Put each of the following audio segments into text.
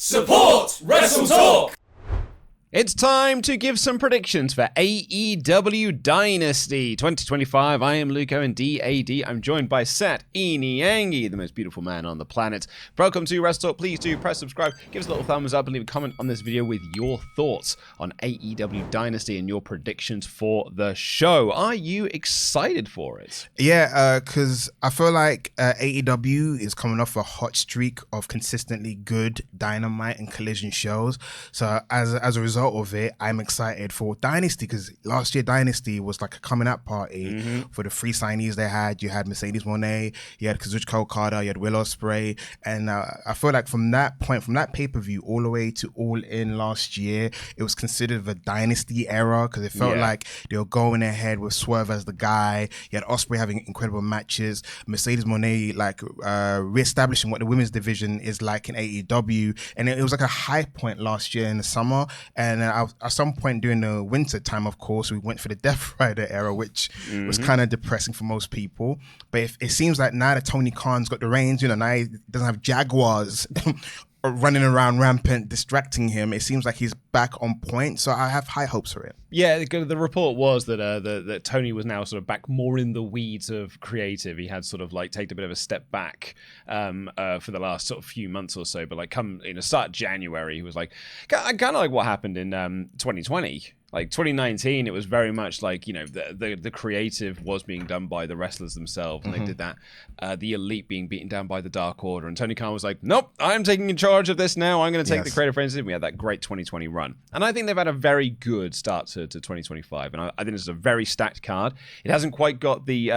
Support WrestleTalk! It's time to give some predictions for AEW Dynasty 2025. I am Luco and DAD. I'm joined by Sat Iniangi, the most beautiful man on the planet. Welcome to WrestleTalk. Please do press subscribe, give us a little thumbs up, and leave a comment on this video with your thoughts on AEW Dynasty and your predictions for the show. Are you excited for it? Yeah, because I feel like AEW is coming off a hot streak of consistently good Dynamite and Collision shows. So as a result of it, I'm excited for Dynasty, because last year Dynasty was like a coming out party for the free signees they had. You had Mercedes Mone, you had Kazuchika Okada, you had Will Ospreay, and I feel like from that pay-per-view all the way to All In last year, it was considered a Dynasty era, because it felt like they were going ahead with Swerve as the guy. You had Ospreay having incredible matches, Mercedes Mone like re-establishing what the women's division is like in AEW, and it was like a high point last year in the summer. And at some point during the winter time, of course, we went for the Death Rider era, which was kind of depressing for most people. But it seems like now that Tony Khan's got the reins, now he doesn't have Jaguars running around rampant, distracting him. It seems like he's back on point. So I have high hopes for it. Yeah, the report was that that Tony was now sort of back more in the weeds of creative. He had sort of like taken a bit of a step back for the last sort of few months or so. But like start January, he was like kind of like what happened in 2020. Like 2019, it was very much like, the creative was being done by the wrestlers themselves, and they did that. The Elite being beaten down by the Dark Order, and Tony Khan was like, "Nope, I'm taking charge of this now. I'm going to take the creative reins." We had that great 2020 run, and I think they've had a very good start to 2025, and I think this is a very stacked card. It hasn't quite got the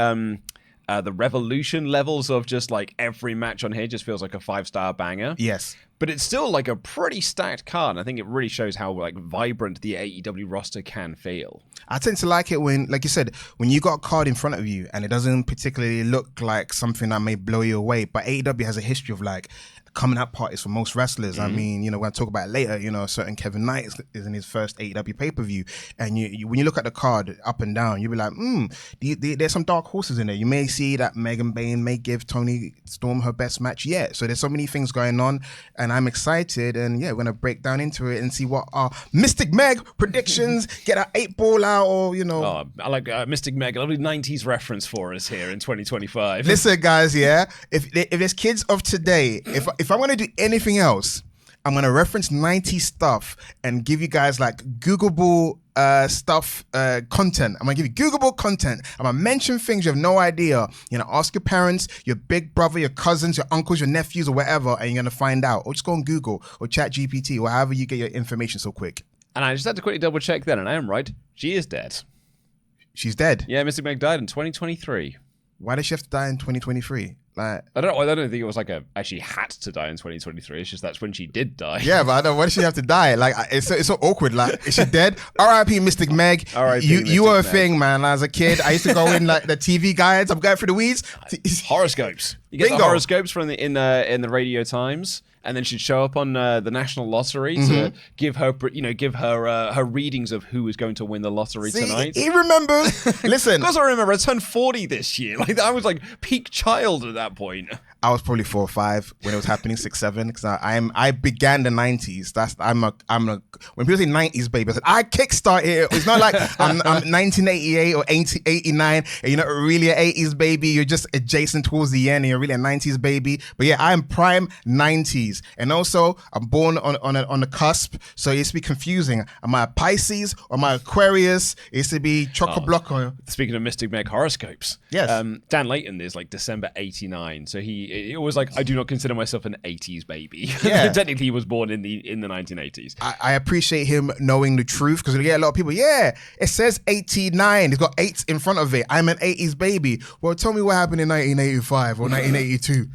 Revolution levels of just like every match on here just feels like a 5-star banger. Yes. But it's still like a pretty stacked card. And I think it really shows how like vibrant the AEW roster can feel. I tend to like it when, like you said, when you got a card in front of you and it doesn't particularly look like something that may blow you away. But AEW has a history of like coming out parties for most wrestlers. I mean, we're going to talk about it later. Certain Kevin Knight is in his first AEW pay-per-view. And when you look at the card up and down, you'll be like, there's some dark horses in there. You may see that Bayne may give Toni Storm her best match yet. So there's so many things going on, and I'm excited. And yeah, we're going to break down into it and see what our Mystic Meg predictions, get our 8-ball out, or, Oh, I like Mystic Meg, a lovely 90s reference for us here in 2025. Listen, guys, if there's kids of today, if I'm going to do anything else, I'm going to reference 90s stuff and give you guys like Googleable content. I'm going to give you Googleable content. I'm going to mention things you have no idea. Ask your parents, your big brother, your cousins, your uncles, your nephews, or whatever, and you're going to find out. Or just go on Google or Chat GPT or however you get your information so quick. And I just had to quickly double check then, and I am right. She is dead. She's dead? Yeah, Mystic Meg died in 2023. Why did she have to die in 2023? Like, I don't think it was like she had to die in 2023. It's just that's when she did die. Yeah, but I don't. Why does she have to die? Like, it's so awkward. Like, is she dead? R.I.P. Mystic Meg. You were a thing, man. As a kid, I used to go in like the TV guides. I'm going through the weeds. Horoscopes. You get the horoscopes from in the Radio Times. And then she'd show up on the National Lottery to give her her readings of who was going to win the lottery tonight. He remembers. Listen, of course I remember. I turned 40 this year. Like I was like peak child at that point. I was probably 4 or 5 when it was happening, 6, 7. Because I began the 90s. When people say 90s baby, I said I kickstarted it. It's not like I'm 1988 or 89, and you're not really an 80s baby. You're just adjacent towards the end, and you're really a 90s baby. But yeah, I'm prime 90s, and also I'm born on the cusp, so it used to be confusing. Am I a Pisces or am I Aquarius? It used to be chock-a-block. Speaking of Mystic Meg horoscopes, yes, Dan Layton is like December 89, so it was like I do not consider myself an 80s baby. Yeah. Technically he was born in the 1980s. I appreciate him knowing the truth, because we get a lot of people, it says 89, it's got 8s in front of it, I'm an 80s baby. Well, tell me what happened in 1985 or 1982.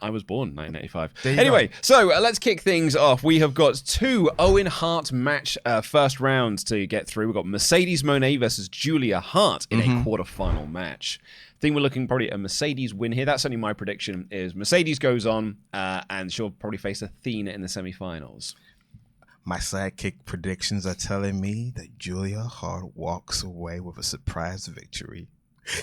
I was born in 1985. Anyway, so let's kick things off. We have got 2 Owen Hart match first rounds to get through. We've got Mercedes Mone versus Julia Hart in a quarterfinal match. I think we're looking probably at a Mercedes win here. That's certainly my prediction, is Mercedes goes on and she'll probably face Athena in the semifinals. My sidekick predictions are telling me that Julia Hart walks away with a surprise victory.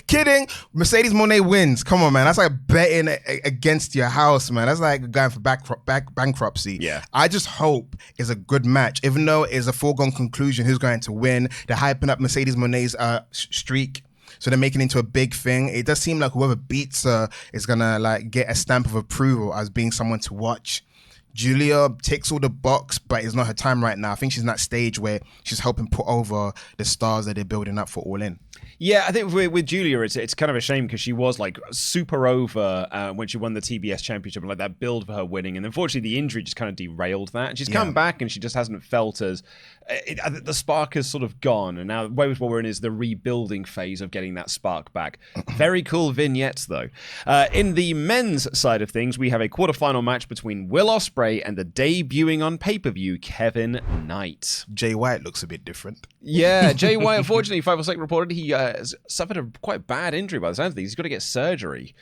Kidding. Mercedes Moné wins. Come on, man. That's like betting against your house, man. That's like going for bankruptcy. Yeah. I just hope it's a good match. Even though it's a foregone conclusion who's going to win, they're hyping up Mercedes Moné's streak. So they're making it into a big thing. It does seem like whoever beats her is going to like get a stamp of approval as being someone to watch. Julia ticks all the box, but it's not her time right now. I think she's in that stage where she's helping put over the stars that they're building up for All In. Yeah, I think with Julia, it's kind of a shame because she was like super over when she won the TBS championship and like that build for her winning. And unfortunately, the injury just kind of derailed that. And she's come back and she just hasn't felt as the spark has sort of gone. And now what we're in is the rebuilding phase of getting that spark back. Very cool vignettes, though. In the men's side of things, we have a quarterfinal match between Will Ospreay and the debuting on pay-per-view Kevin Knight. Jay White looks a bit different. Yeah, Jay White, unfortunately, 506 reported he suffered a quite bad injury by the sounds of things. He's got to get surgery.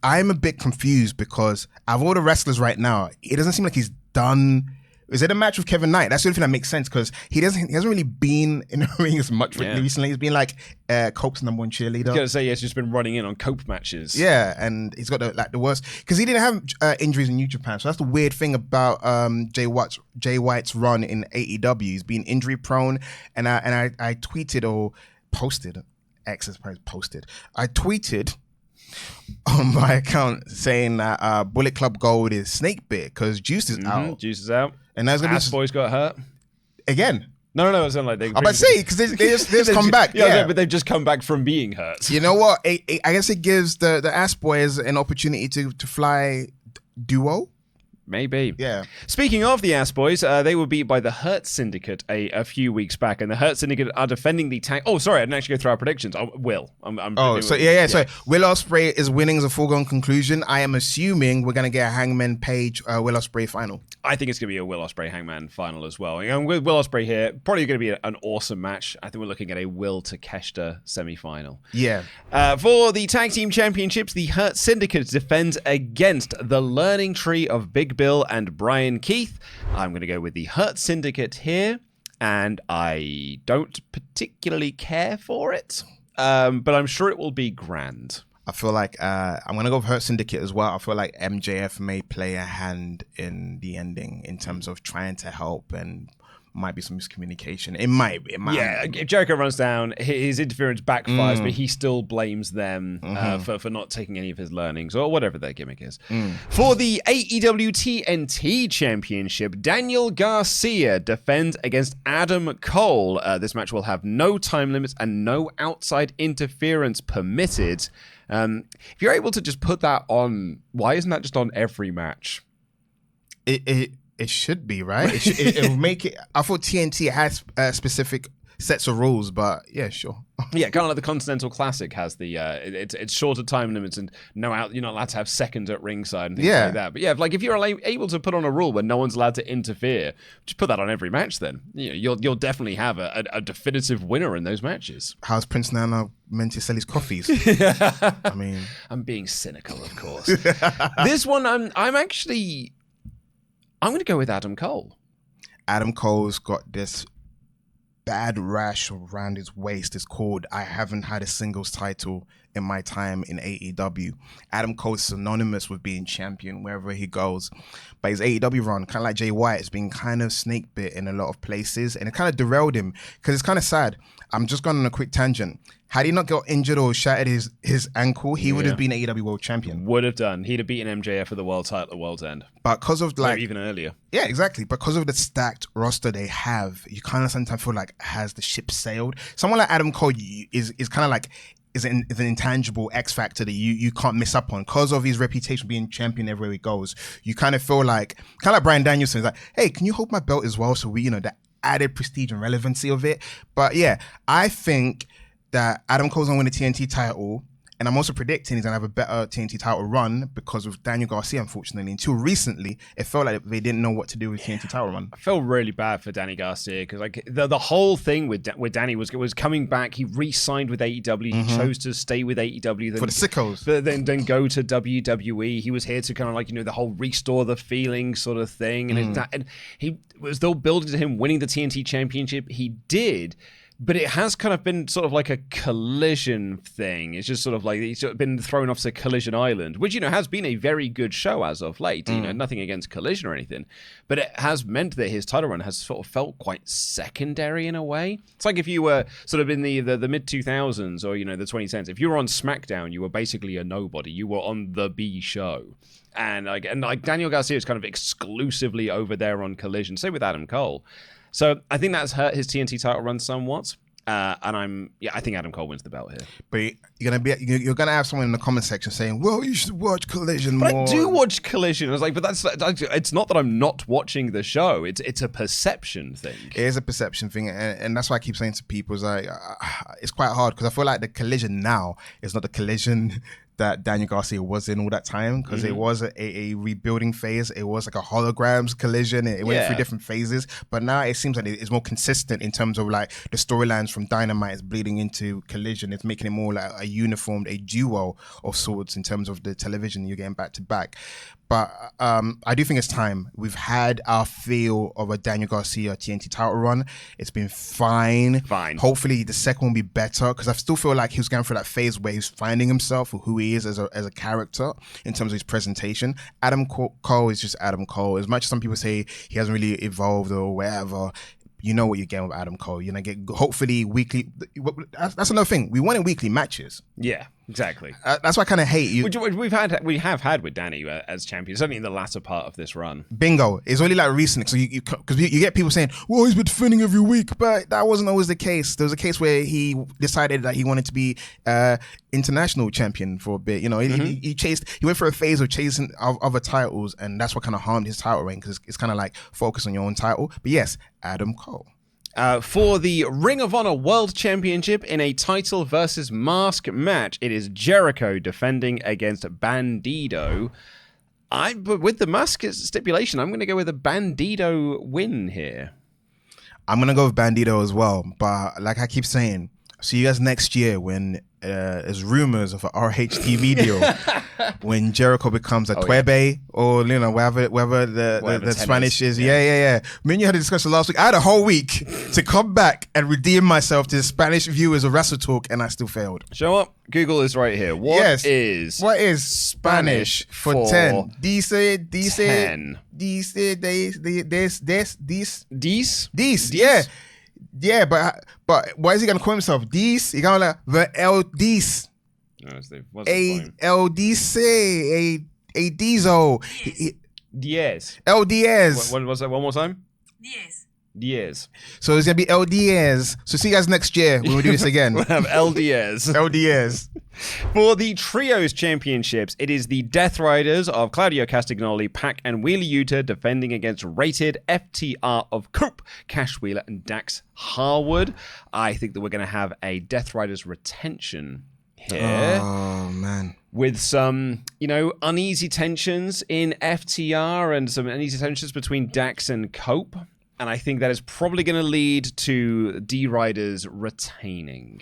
I'm a bit confused because out of all the wrestlers right now, it doesn't seem like he's done. Is it a match with Kevin Knight? That's the only thing that makes sense because he hasn't really been in the ring as much recently. He's been like Cope's number one cheerleader. I was gonna say he's just been running in on Cope matches. Yeah, and he's got the worst because he didn't have injuries in New Japan. So that's the weird thing about Jay White's run in AEW. He's been injury prone, and I tweeted or posted. X is probably posted. I tweeted on my account saying that Bullet Club Gold is snake bit because Juice is out. Juice is out. And that's gonna Ass Boys got hurt again. No. It's not like they. I'm about to say because they just come back. Yeah, but they've just come back from being hurt. You know what? I guess it gives the Ass Boys an opportunity to fly duo. Maybe. Yeah. Speaking of the Ass Boys, they were beat by the Hurt Syndicate a few weeks back, and the Hurt Syndicate are defending the tag. Oh, sorry, I didn't actually go through our predictions. So Will Ospreay is winning as a foregone conclusion. I am assuming we're going to get a Hangman Page Will Ospreay final. I think it's going to be a Will Ospreay Hangman final as well. And with Will Ospreay here, probably going to be an awesome match. I think we're looking at a Will Takeshita semi-final. Yeah. For the Tag Team Championships, the Hurt Syndicate defends against the Learning Tree of Big Bill and Brian Keith. I'm going to go with the Hurt Syndicate here, and I don't particularly care for it, but I'm sure it will be grand. I feel like I'm going to go with Hurt Syndicate as well. I feel like MJF may play a hand in the ending in terms of trying to help, and might be some miscommunication. It might. Yeah, if Jericho runs down, his interference backfires, but he still blames them for not taking any of his learnings or whatever their gimmick is. For the AEW TNT Championship, Daniel Garcia defends against Adam Cole. This match will have no time limits and no outside interference permitted. If you're able to just put that on, why isn't that just on every match? It should be, right? It will make it. I thought TNT has specific sets of rules, but yeah, sure. Yeah, kind of like the Continental Classic has the it's shorter time limits and you're not allowed to have seconds at ringside and things like that. But yeah, like if you're able to put on a rule where no one's allowed to interfere, just put that on every match. Then you'll definitely have a definitive winner in those matches. How's Prince Nana meant to sell his coffees? I mean, I'm being cynical, of course. This one, I'm going to go with Adam Cole. Adam Cole's got this bad rash around his waist. It's called I haven't had a singles title in my time in AEW. Adam Cole's synonymous with being champion wherever he goes. But his AEW run, kind of like Jay White, has been kind of snake bit in a lot of places, and it kind of derailed him because it's kind of sad. I'm just going on a quick tangent. Had he not got injured or shattered his ankle, he would have been AEW World Champion. Would have done. He'd have beaten MJF for the world title at the World's End. But because of or even earlier. Yeah, exactly. Because of the stacked roster they have, you kind of sometimes feel like has the ship sailed. Someone like Adam Cole is kind of like is an intangible X factor that you can't miss up on because of his reputation being champion everywhere he goes. You kind of feel like Bryan Danielson is like, hey, can you hold my belt as well? So we, the added prestige and relevancy of it. But yeah, I think that Adam Cole's gonna win the TNT title, and I'm also predicting he's gonna have a better TNT title run because of Daniel Garcia, unfortunately. Until recently, it felt like they didn't know what to do with TNT title run. I felt really bad for Danny Garcia because like the whole thing with Danny was coming back. He re-signed with AEW. He chose to stay with AEW for the sickos, but then go to WWE. He was here to kind of like the whole restore the feeling sort of thing, and he was still building to him winning the TNT championship. He did. But it has kind of been sort of like a collision thing. It's just sort of like he's sort of been thrown off to Collision Island, which, has been a very good show as of late. Nothing against Collision or anything. But it has meant that his title run has sort of felt quite secondary in a way. It's like if you were sort of in the mid-2000s or, the 2010s. If you were on SmackDown, you were basically a nobody. You were on the B show. And Daniel Garcia is kind of exclusively over there on Collision. Same with Adam Cole. So I think that's hurt his TNT title run somewhat. And I think Adam Cole wins the belt here. But you're gonna have someone in the comment section saying, "Well, you should watch Collision more." I do watch Collision. I was like, but it's not that I'm not watching the show. It's a perception thing. It is a perception thing, and that's why I keep saying to people, it's quite hard because I feel like the Collision now is not the Collision that Daniel Garcia was in all that time, because it was a rebuilding phase. It was like a holograms Collision. It went through different phases, but now it seems like it's more consistent in terms of like the storylines from Dynamite is bleeding into Collision. It's making it more like a uniformed, a duo of sorts in terms of the television you're getting back to back. But I do think it's time. We've had our feel of a Daniel Garcia TNT title run. It's been fine. Hopefully the second will be better, because I still feel like he was going through that phase where he's finding himself or who he is as a character in terms of his presentation. Adam Cole is just Adam Cole. As much as some people say he hasn't really evolved or whatever, you know what you're getting with Adam Cole. You're going to get, hopefully, weekly. That's another thing. We wanted weekly matches. Yeah, exactly. That's why I kind of hate you. We have had with Danny as champion, certainly in the latter part of this run. Bingo. It's only like recent. So because you get people saying, well, he's been defending every week. But that wasn't always the case. There was a case where he decided that he wanted to be international champion for a bit. He went for a phase of chasing other titles, and that's what kind of harmed his title reign, because it's kind of like focus on your own title. But yes, Adam Cole. For the Ring of Honor World Championship in a title versus mask match, it is Jericho defending against Bandido. But with the mask stipulation, I'm going to go with a Bandido win here. I'm going to go with Bandido as well. But like I keep saying, see you guys next year when there's rumors of an RHTV deal when Jericho becomes a Twebe or whatever the Spanish is. Yeah. Me and you had a discussion last week. I had a whole week to come back and redeem myself to the Spanish viewers of WrestleTalk, and I still failed. Show up. Google is right here. What is Spanish for 10? Dice 10. Dice. Yeah, but why is he gonna call himself Dice? He gonna like the El Dice, El Dice, a Diesel. Diez. El Diez. What was that? One more time. Diez. So it's gonna be El Diez. So see you guys next year when we do this again. We'll have El Diez. El Diez. For the Trios Championships, it is the Death Riders of Claudio Castagnoli, Pac, and Wheeler Yuta defending against Rated FTR of Cope, Cash Wheeler, and Dax Harwood. I think that we're going to have a Death Riders retention here. Oh, man. With some, uneasy tensions in FTR and some uneasy tensions between Dax and Cope. And I think that is probably going to lead to D-Riders retaining.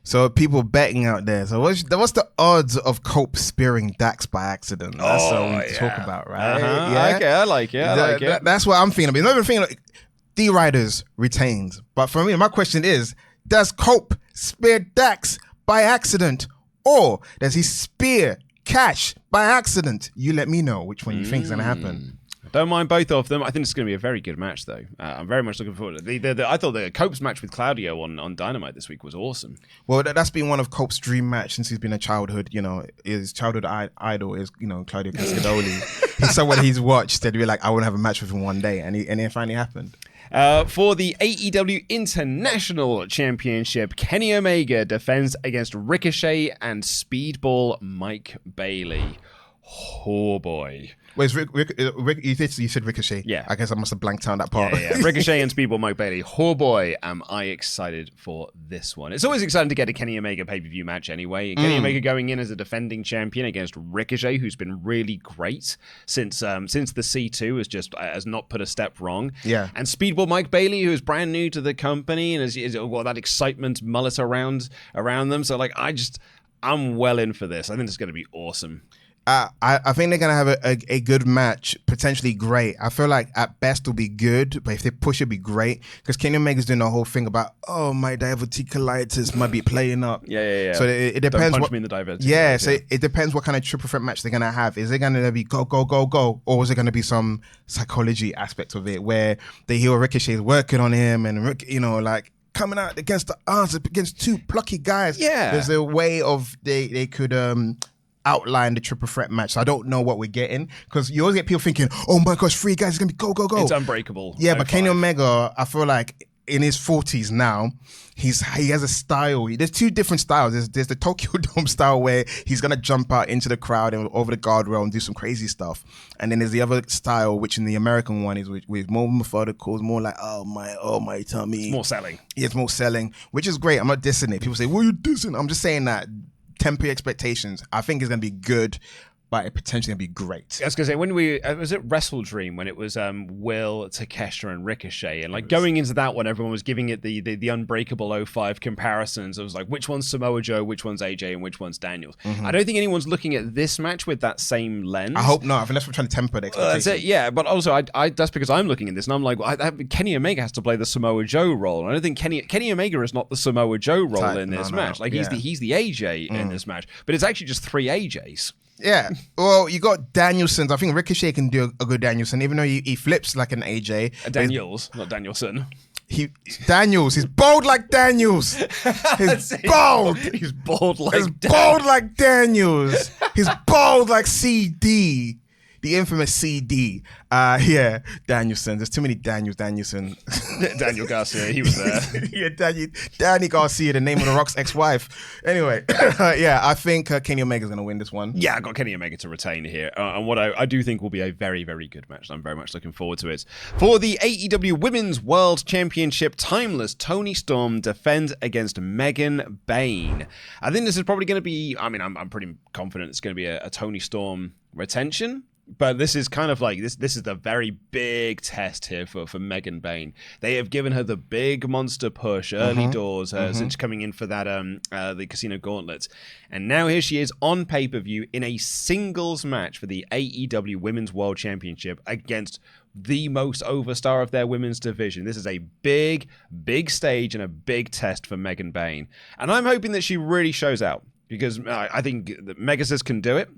So people betting out there. So what's the odds of Cope spearing Dax by accident? That's what we talk about, right? Yeah. Okay, I like it. That's what I'm thinking. I'm not even thinking like D-Riders retains. But for me, my question is, does Cope spear Dax by accident, or does he spear Cash by accident? You let me know which one you think is going to happen. Don't mind both of them. I think it's going to be a very good match, though. I'm very much looking forward to it. I thought the Cope's match with Claudio on Dynamite this week was awesome. Well, that's been one of Cope's dream match since he's been a childhood. His childhood idol is Claudio Castagnoli. He's someone he's watched and be like, I want to have a match with him one day, and it finally happened. For the AEW International Championship, Kenny Omega defends against Ricochet and Speedball Mike Bailey. Oh boy. Wait, you said Ricochet? Yeah. I guess I must have blanked out that part. Yeah. Ricochet and Speedball Mike Bailey. Oh boy, am I excited for this one. It's always exciting to get a Kenny Omega pay-per-view match anyway. Kenny Omega going in as a defending champion against Ricochet, who's been really great since the C2 has not put a step wrong. Yeah. And Speedball Mike Bailey, who is brand new to the company and is got that excitement mullet around them. So I'm well in for this. I think it's going to be awesome. I think they're gonna have a good match, potentially great. I feel like at best it'll be good, but if they push it'll be great. Because Kenny Omega's doing the whole thing about my diverticulitis might be playing up. Yeah. So it depends. Don't punch me in the diverticulitis. Yeah, so it depends what kind of triple threat match they're gonna have. Is it gonna be go, or is it gonna be some psychology aspect of it where they hear Ricochet is working on him and like coming out against the odds against two plucky guys. Yeah, there's a way of they could outline the triple threat match. So I don't know what we're getting, because you always get people thinking, oh my gosh, 3 guys, it's gonna be go. It's unbreakable. Yeah, but Kenny Omega, I feel like in his 40s now, he has a style. There's 2 different styles. There's the Tokyo Dome style where he's gonna jump out into the crowd and over the guardrail and do some crazy stuff. And then there's the other style, which in the American one is with more methodical, it's more like oh my tummy. It's more selling. Yeah, it's more selling, which is great. I'm not dissing it. People say, well, you're dissing. I'm just saying that temper expectations. I think it's gonna be good, but it potentially gonna be great. I was gonna say, when was it Wrestle Dream when it was Will, Takeshita, and Ricochet, and like going into that one, everyone was giving it the Unbreakable 05 comparisons. It was like, which one's Samoa Joe, which one's AJ, and which one's Daniels. I don't think anyone's looking at this match with that same lens. I hope not. I think that's what we're trying to temper the expectations. That's it, yeah. But also, I that's because I'm looking at this and I'm like, Kenny Omega has to play the Samoa Joe role. And I don't think Kenny Omega is not the Samoa Joe role in this match. Like he's the AJ in this match, but it's actually just 3 AJs. Yeah, well, you got Danielson. I think Ricochet can do a good Danielson, even though he flips like an AJ. Daniels, not Danielson. Daniels. He's bold like Daniels. He's bold. He's bold like. He's bold like Daniels. He's bold like CD. The infamous CD. Yeah, Danielson. There's too many Danielson. Daniel Garcia, he was there. Yeah, Danny Garcia, the name of the Rock's ex-wife. Anyway, yeah, I think Kenny Omega's going to win this one. Yeah, I got Kenny Omega to retain here. And what I do think will be a very, very good match. I'm very much looking forward to it. For the AEW Women's World Championship, Timeless Toni Storm defends against Megan Bayne. I think this is probably going to be, I'm pretty confident it's going to be a Toni Storm retention. But this is kind of like this is the very big test here for Megan Bayne. They have given her the big monster push early doors since coming in for that the Casino Gauntlet. And now here she is on pay-per-view in a singles match for the AEW Women's World Championship against the most overstar of their women's division. This is a big, big stage and a big test for Megan Bayne. And I'm hoping that she really shows out, because I think that Megasis can do it.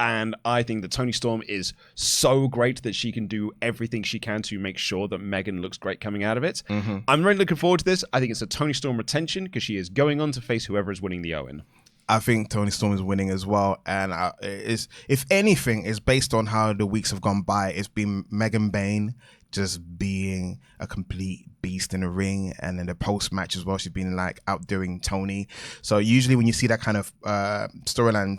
And I think that Toni Storm is so great that she can do everything she can to make sure that Megan looks great coming out of it. I'm really looking forward to this. I think it's a Toni Storm retention because she is going on to face whoever is winning the Owen. I think Toni Storm is winning as well. And if anything, is based on how the weeks have gone by. It's been Megan Bayne just being a complete beast in the ring, and in the post-match as well, she's been like outdoing Toni. So usually when you see that kind of storyline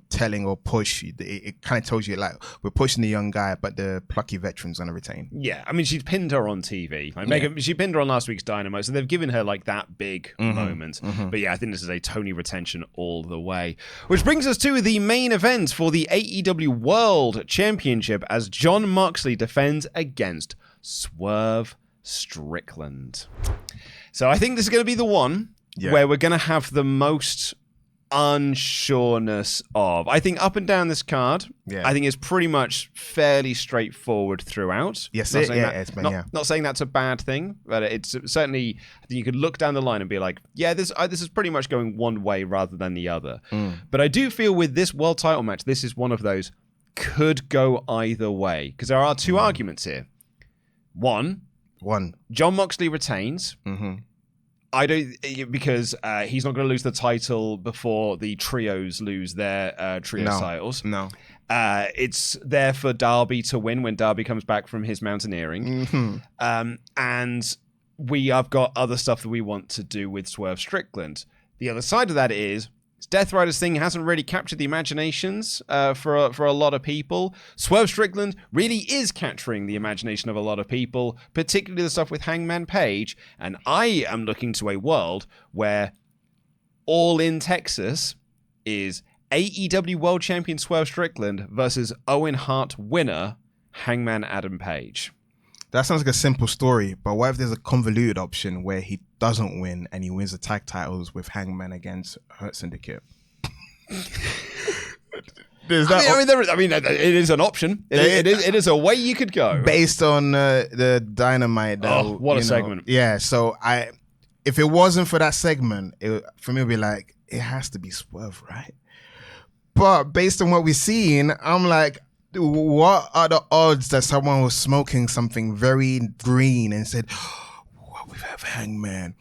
telling or push, it kind of tells you like we're pushing the young guy, but the plucky veteran's gonna retain. Yeah, I mean, she's pinned her on TV. Like, she pinned her on last week's Dynamite, so they've given her like that big moment. But yeah, I think this is a Toni retention all the way. Which brings us to the main event for the AEW World Championship as Jon Moxley defends against Swerve Strickland. So I think this is going to be the one where we're going to have the most unsureness of. I think up and down this card, I think it's pretty much fairly straightforward throughout. Yes, not saying that's a bad thing, but it's certainly, I think you could look down the line and be like, yeah, this is pretty much going one way rather than the other. But I do feel with this world title match, this is one of those could go either way, because there are 2 arguments here. One, Jon Moxley retains. I don't, because he's not going to lose the title before the trios lose their trio titles. No. It's there for Darby to win when Darby comes back from his mountaineering. And we have got other stuff that we want to do with Swerve Strickland. The other side of that is Death Rider's thing hasn't really captured the imaginations for a lot of people. Swerve Strickland really is capturing the imagination of a lot of people, particularly the stuff with Hangman Page. And I am looking to a world where All in Texas is AEW World Champion Swerve Strickland versus Owen Hart winner Hangman Adam Page. That sounds like a simple story, but what if there's a convoluted option where he doesn't win and he wins the tag titles with Hangman against Hurt Syndicate? It is an option. It is a way you could go. Based on the Dynamite, though. Oh, what a segment. Yeah, so if it wasn't for that segment, for me, it would be like, it has to be Swerve, right? But based on what we've seen, I'm like, what are the odds that someone was smoking something very green and said, well, we have Hangman,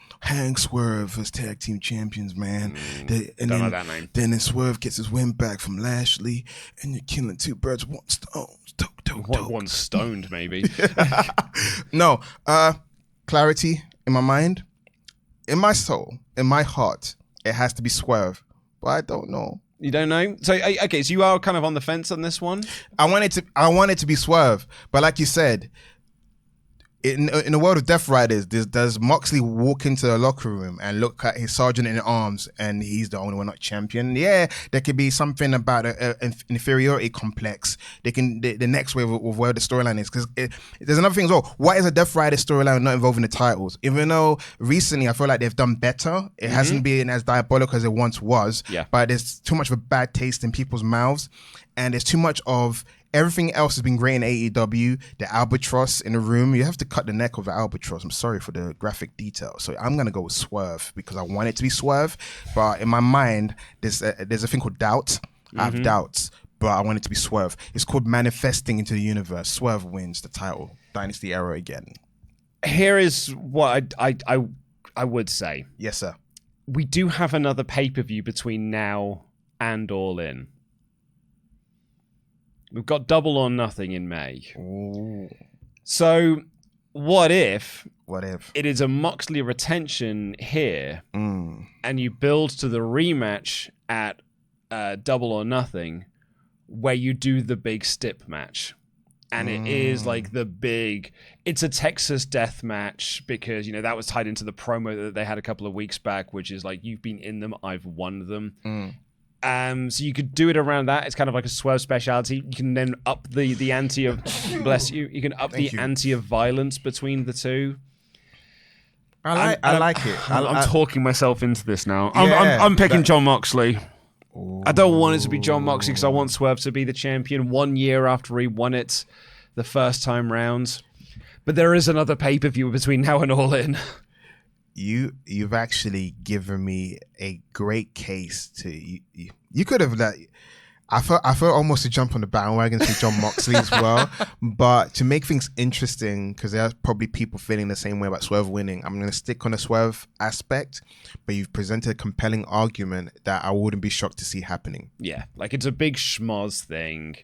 Swerve as tag team champions, man. Don't know that name. Then Swerve gets his win back from Lashley, and you're killing two birds with one stone. One stoned, maybe. No, clarity in my mind, in my soul, in my heart, it has to be Swerve, but I don't know. You don't know? So, okay, so you are kind of on the fence on this one? I want it to be Swerve, but like you said, in the world of Death Riders, does Moxley walk into the locker room and look at his sergeant in arms and he's the only one not champion? Yeah, there could be something about an inferiority complex. The next wave of where the storyline is, because there's another thing as well. Why is a Death Rider storyline not involving the titles? Even though recently I feel like they've done better, it hasn't been as diabolical as it once was. Yeah. But there's too much of a bad taste in people's mouths, and there's too much of everything else has been great in AEW. The albatross in the room, you have to cut the neck of the albatross. I'm sorry for the graphic detail. So I'm going to go with Swerve because I want it to be Swerve. But in my mind, there's a thing called doubt. I have doubts, but I want it to be Swerve. It's called manifesting into the universe. Swerve wins the title. Dynasty era again. Here is what I would say. Yes, sir. We do have another pay-per-view between now and All In. We've got Double or Nothing in May. Ooh. So, what if it is a Moxley retention here, and you build to the rematch at Double or Nothing, where you do the big stip match, and it is like it's a Texas death match because that was tied into the promo that they had a couple of weeks back, which is like, you've been in them, I've won them. So you could do it around that. It's kind of like a Swerve speciality. You can then up the ante of bless you. You can up ante of violence between the two. I like it. I'm talking myself into this now. I'm picking John Moxley. Ooh. I don't want it to be John Moxley because I want Swerve to be the champion 1 year after he won it the first time round. But there is another pay-per-view between now and All In. You've actually given me a great case to you could have I felt almost to jump on the bandwagon to John Moxley as well, but to make things interesting, because there are probably people feeling the same way about Swerve winning, I'm going to stick on the Swerve aspect, but you've presented a compelling argument that I wouldn't be shocked to see happening. Yeah, like it's a big schmoz thing.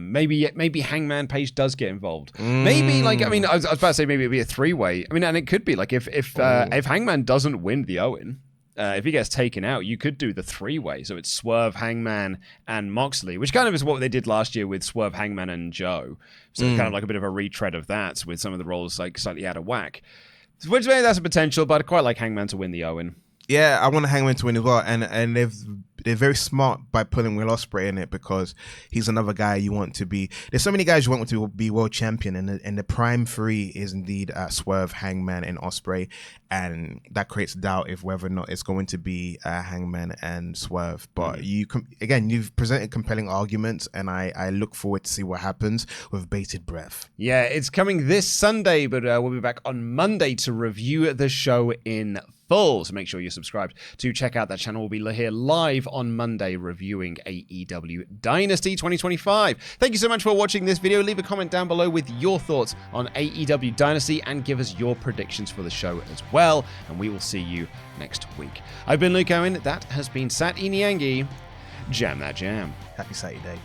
Maybe Hangman Page does get involved. Maybe I was about to say maybe it'd be a 3-way. And it could be like if Hangman doesn't win the Owen, if he gets taken out, you could do the 3-way. So it's Swerve, Hangman, and Moxley, which kind of is what they did last year with Swerve, Hangman, and Joe. So it's kind of like a bit of a retread of that with some of the roles like slightly out of whack. Which maybe that's a potential, but I quite like Hangman to win the Owen. Yeah, I want Hangman to win as well, and they're very smart by putting Will Ospreay in it because he's another guy you want to be. There's so many guys you want to be world champion, and the prime three is indeed Swerve, Hangman, and Ospreay, and that creates doubt if whether or not it's going to be Hangman and Swerve. But you've presented compelling arguments, and I look forward to see what happens with bated breath. Yeah, it's coming this Sunday, but we'll be back on Monday to review the show in full. So make sure you're subscribed to check out that channel. We'll be here live on Monday reviewing AEW Dynasty 2025. Thank you so much for watching this video. Leave a comment down below with your thoughts on AEW Dynasty and give us your predictions for the show as well. And we will see you next week. I've been Luke Owen. That has been Sat Iniangi. Jam that jam. Happy Saturday.